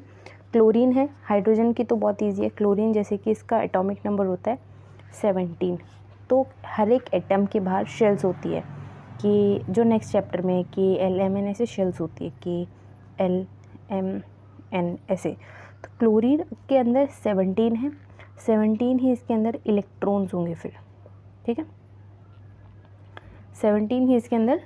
Chlorine है, हाइड्रोजन की तो बहुत ईजी है. क्लोरीन जैसे कि इसका एटॉमिक नंबर होता है 17, तो हर एक एटम के बाहर शेल्स होती है कि जो नेक्स्ट चैप्टर में KLMN ऐसे शेल्स होती है, KLMN ऐसे. तो क्लोरीन के अंदर 17 है, 17 ही इसके अंदर इलेक्ट्रॉन्स होंगे फिर. ठीक है, 17 ही इसके अंदर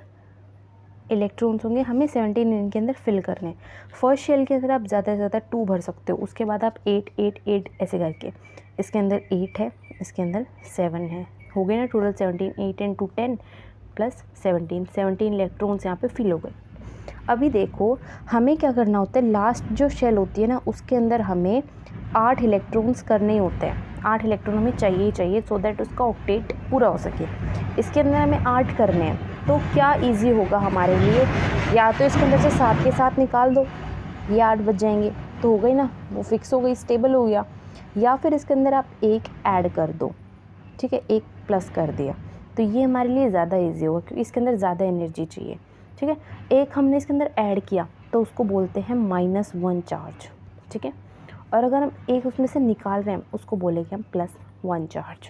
इलेक्ट्रॉन्स होंगे. हमें 17 इनके अंदर फिल करने हैं. फर्स्ट शेल के अंदर आप ज़्यादा से ज़्यादा 2 भर सकते हो, उसके बाद आप 8 8 8 ऐसे करके. इसके अंदर 8 है, इसके अंदर 7 है, हो गए ना टोटल 17. 8 × 10 प्लस 17 इलेक्ट्रॉन्स यहाँ पे फिल हो गए. अभी देखो हमें क्या करना होता है, लास्ट जो शेल होती है ना उसके अंदर हमें 8 इलेक्ट्रॉन्स करने ही होते हैं. 8 इलेक्ट्रॉन हमें चाहिए ही चाहिए सो दैट उसका ऑक्टेट पूरा हो सके. इसके अंदर हमें 8 करने हैं, तो क्या इजी होगा हमारे लिए? या तो इसके अंदर से 7 के 7 निकाल दो, ये 8 बच जाएंगे, तो हो गई ना, वो फिक्स हो गई, स्टेबल हो गया. या फिर इसके अंदर आप 1 ऐड कर दो. ठीक है, 1 प्लस कर दिया, तो ये हमारे लिए ज़्यादा ईजी होगा क्योंकि इसके अंदर ज़्यादा एनर्जी चाहिए. ठीक है, 1 हमने इसके अंदर ऐड किया तो उसको बोलते हैं -1 चार्ज. ठीक है, और अगर हम 1 उसमें से निकाल रहे हैं उसको बोलेंगे हम +1 चार्ज.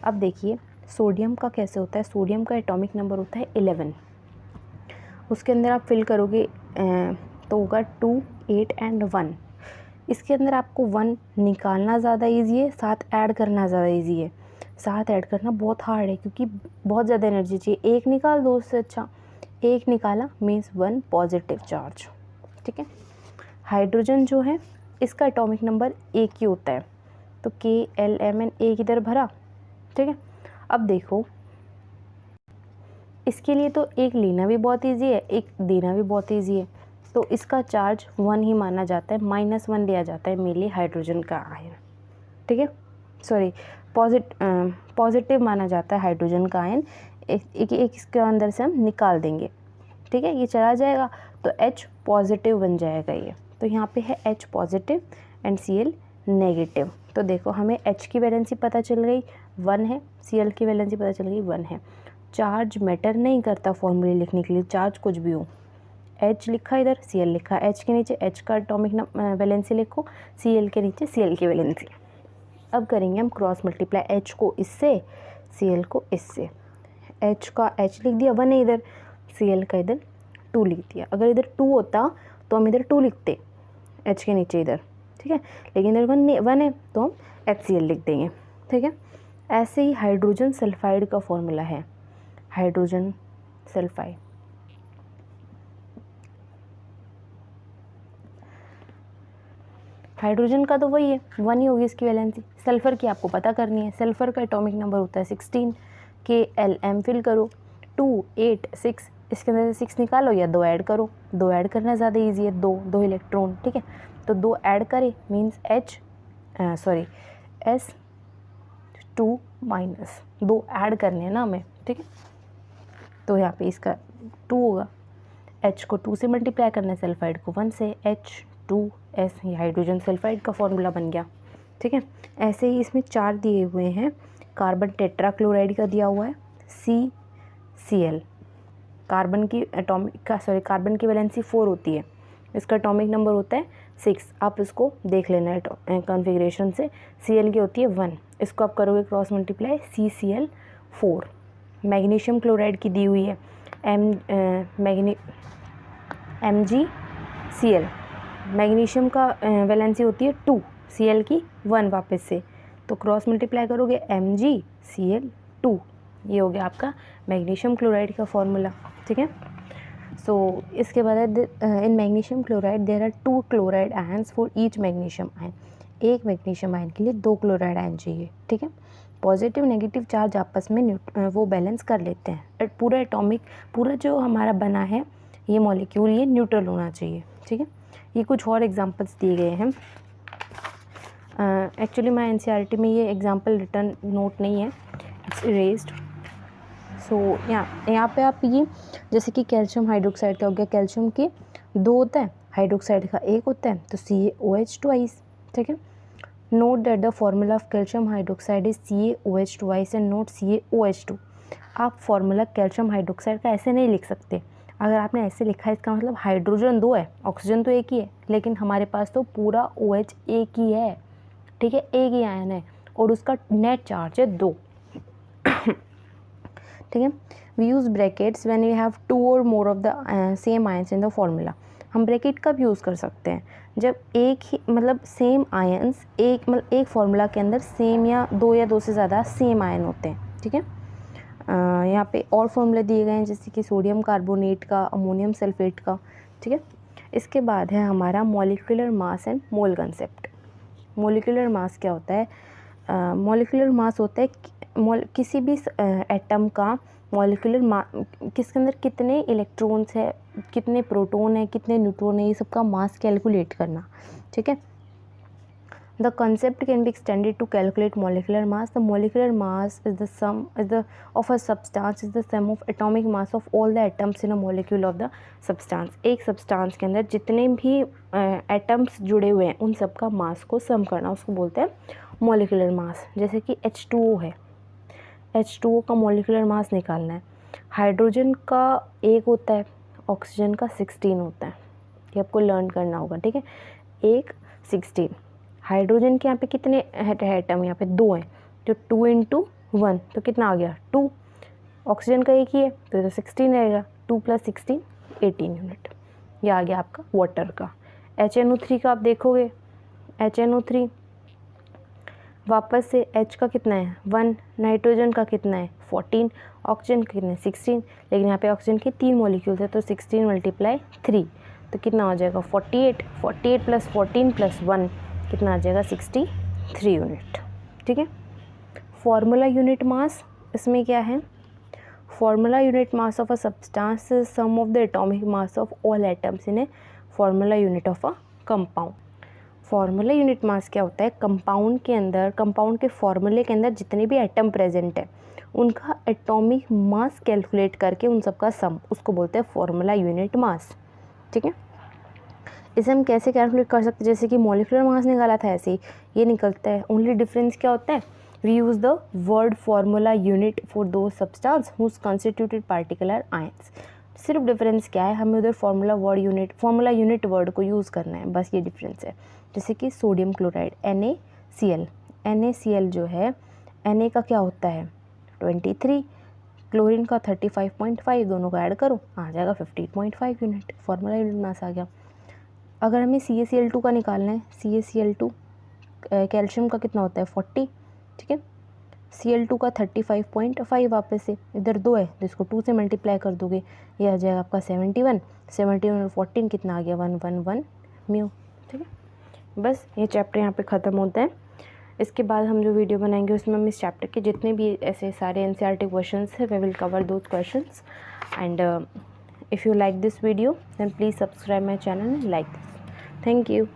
अब देखिए सोडियम का कैसे होता है. सोडियम का एटॉमिक नंबर होता है 11. उसके अंदर आप फिल करोगे तो होगा 2 8 एंड 1. इसके अंदर आपको 1 निकालना ज़्यादा ईजी है, 7 ऐड करना ज़्यादा ईजी है. साथ ऐड करना बहुत हार्ड है क्योंकि बहुत ज़्यादा एनर्जी चाहिए। एक निकाल दो, उससे अच्छा एक निकाला मीन्स 1 पॉजिटिव चार्ज, ठीक है। हाइड्रोजन जो है इसका एटॉमिक नंबर एक ही होता है, तो KLMN एक इधर भरा, ठीक है। अब देखो इसके लिए तो एक लेना भी बहुत ईजी है, एक देना भी बहुत ईजी है, तो इसका चार्ज 1 ही माना जाता है, -1 दिया जाता है मेनली हाइड्रोजन का आयन, ठीक है। सॉरी, पॉजिटिव माना जाता है हाइड्रोजन का आयन। एक इसके अंदर से हम निकाल देंगे, ठीक है, ये चला जाएगा तो H पॉजिटिव बन जाएगा ये, तो यहाँ पे है H positive and Cl negative. तो देखो हमें H की वैलेंसी पता चल गई 1 है, Cl की वैलेंसी पता चल गई 1 है। चार्ज मैटर नहीं करता फॉर्मूले लिखने के लिए, चार्ज कुछ भी हो, H लिखा इधर, Cl लिखा, H के नीचे H का एटॉमिक वैलेंसी लिखो, Cl के नीचे Cl की वैलेंसी। अब करेंगे हम क्रॉस मल्टीप्लाई, H को इससे Cl को इससे, H का H लिख दिया 1 है इधर, Cl का इधर 2 लिख दिया। अगर इधर 2 होता तो हम इधर 2 लिखते H के नीचे इधर, ठीक है, लेकिन इधर 1 है तो हम HCl लिख देंगे, ठीक है। ऐसे ही हाइड्रोजन सल्फाइड का फॉर्मूला है, हाइड्रोजन सल्फाइड, हाइड्रोजन का तो वही है 1 ही होगी इसकी वैलेंसी। सल्फ़र की आपको पता करनी है, सल्फ़र का एटॉमिक नंबर होता है 16, KLM फिल करो 2 8 6, इसके अंदर से 6 निकालो या 2 ऐड करो, 2 ऐड करना ज़्यादा इजी है, 2 इलेक्ट्रॉन, ठीक है, तो 2 ऐड करें मीन्स S2 माइनस 2 ऐड करने हैं ना हमें, ठीक है, तो यहाँ पे इसका 2 होगा, H को 2 से मल्टीप्लाई करना है, सल्फाइड को 1 से, H2S, ये हाइड्रोजन सल्फाइड का फॉर्मूला बन गया, ठीक है। ऐसे ही इसमें 4 दिए हुए हैं, कार्बन टेट्राक्लोराइड का दिया हुआ है CCl, कार्बन की वैलेंसी 4 होती है, इसका एटॉमिक नंबर होता है 6, आप इसको देख लेना है कॉन्फ़िगरेशन से, Cl की होती है 1, इसको आप करोगे cross multiply CCl4। Magnesium chloride की दी हुई है MgCl, मैग्नीशियम का वैलेंसी होती है 2, Cl की 1 वापस से, तो क्रॉस मल्टीप्लाई करोगे MgCl2, ये हो गया आपका मैग्नीशियम क्लोराइड का फॉर्मूला, ठीक है। सो इसके बाद in magnesium chloride there are 2 chloride ions for each magnesium ion, एक मैग्नीशियम आयन के लिए 2 क्लोराइड आयन चाहिए, ठीक है। पॉजिटिव नेगेटिव चार्ज आपस में वो बैलेंस कर लेते हैं, पूरा जो हमारा बना है ये मॉलिक्यूल ये न्यूट्रल होना चाहिए, ठीक है। ये कुछ और एग्जांपल्स दिए गए हैं, एक्चुअली मैं NCERT में ये एग्जांपल रिटर्न नोट नहीं है, इट्स इरेज्ड। सो यहाँ पे आप ये जैसे कि कैल्शियम हाइड्रोक्साइड का हो गया, कैल्शियम के 2 होता है, हाइड्रोक्साइड का 1 होता है, तो CaOH ट्वाइस, ठीक है। Note that the formula of calcium hydroxide is CaOH twice and note CaOH2। आप फॉर्मूला कैल्शियम हाइड्रोक्साइड का ऐसे नहीं लिख सकते, अगर आपने ऐसे लिखा है इसका मतलब हाइड्रोजन 2 है, ऑक्सीजन तो एक ही है, लेकिन हमारे पास तो पूरा OH एक ही है, ठीक है, एक ही आयन है और उसका नेट चार्ज है 2, ठीक है। We use brackets when we have 2 और more of the same ions in the formula. हम ब्रैकेट कब यूज़ कर सकते हैं, जब एक ही मतलब सेम आयंस एक फार्मूला के अंदर सेम या 2 से ज़्यादा सेम आयन होते हैं, ठीक है। यहाँ पे और फॉर्मूले दिए गए हैं जैसे कि सोडियम कार्बोनेट का, अमोनियम सल्फेट का, ठीक है। इसके बाद है हमारा molecular mass and mole concept. Molecular mass क्या होता है, मॉलिक्यूलर मास होता है किसी भी एटम का मॉलिक्यूलर किसके अंदर कितने इलेक्ट्रॉन्स है, कितने प्रोटॉन है, कितने न्यूट्रॉन है, ये सब का मास कैलकुलेट करना, ठीक है। The concept can be extended to calculate molecular mass. The molecular mass is the sum of a substance is the sum of atomic mass of all the atoms in a molecule of the substance. एक substance के अंदर जितने भी atoms जुड़े हुए हैं उन सब का मास को सम करना, उसको बोलते हैं मॉलिक्यूलर मास। जैसे कि H2O है, H2O का मॉलिक्यूलर मास निकालना है, हाइड्रोजन का 1 होता है, ऑक्सीजन का 16 होता है, ये आपको लर्न करना होगा, ठीक है। 1 16, हाइड्रोजन के यहाँ पे कितने एटम, यहाँ पे 2 हैं, तो 2 × 1 तो कितना आ गया 2, ऑक्सीजन का 1 ही है तो 16 रहेगा, 2 + 16 18 यूनिट, ये आ गया आपका वाटर का। HNO3 का आप देखोगे, HNO3 वापस से H का कितना है 1, नाइट्रोजन का कितना है 14, ऑक्सीजन का कितना है 16, लेकिन यहाँ पे ऑक्सीजन के 3 मॉलिक्यूल्स है तो 16 × 3 तो कितना हो जाएगा 48, 48 + 14 + 1 कितना आ जाएगा 63 यूनिट। ठीक है। फॉर्मूला यूनिट मास इसमें क्या है, formula unit mass of a substance is sum of the atomic mass of all atoms in a formula unit of a compound. Formula unit mass क्या होता है, कंपाउंड के अंदर, कंपाउंड के फॉर्मूले के अंदर जितने भी एटम प्रेजेंट है उनका एटॉमिक मास कैलकुलेट करके उन सबका सम, उसको बोलते हैं फॉर्मूला यूनिट मास। ठीक है। इसे हम कैसे कैलकुलेट कर सकते हैं, जैसे कि मॉलिक्यूलर मास निकाला था ऐसे ही ये निकलता है। ओनली डिफरेंस क्या होता है, we use the word formula unit for those substance whose constituted particular ions. सिर्फ डिफरेंस क्या है, हमें उधर फॉर्मूला यूनिट वर्ड को यूज़ करना है, बस ये डिफरेंस है। जैसे कि सोडियम क्लोराइड NaCl जो है Na का क्या होता है 23, क्लोरीन का 35.5, दोनों का ऐड करो आ जाएगा 15.5 यूनिट, फॉर्मूला यूनिट मास आ गया। अगर हमें CaCl2 का निकालना है, CaCl2 कैल्शियम का कितना होता है 40, ठीक है। Cl2 का 35.5, वापस से इधर 2 है तो इसको 2 से मल्टीप्लाई कर दोगे, ये आ जाएगा आपका 71 और 14 कितना आ गया 111 म्यू। ठीक है। बस ये चैप्टर यहाँ पे ख़त्म होता है। इसके बाद हम जो वीडियो बनाएंगे उसमें हम इस चैप्टर के जितने भी ऐसे सारे NCERT क्वेश्चंस है we will cover those questions. And if you like this video then please subscribe my channel and like this. Thank you.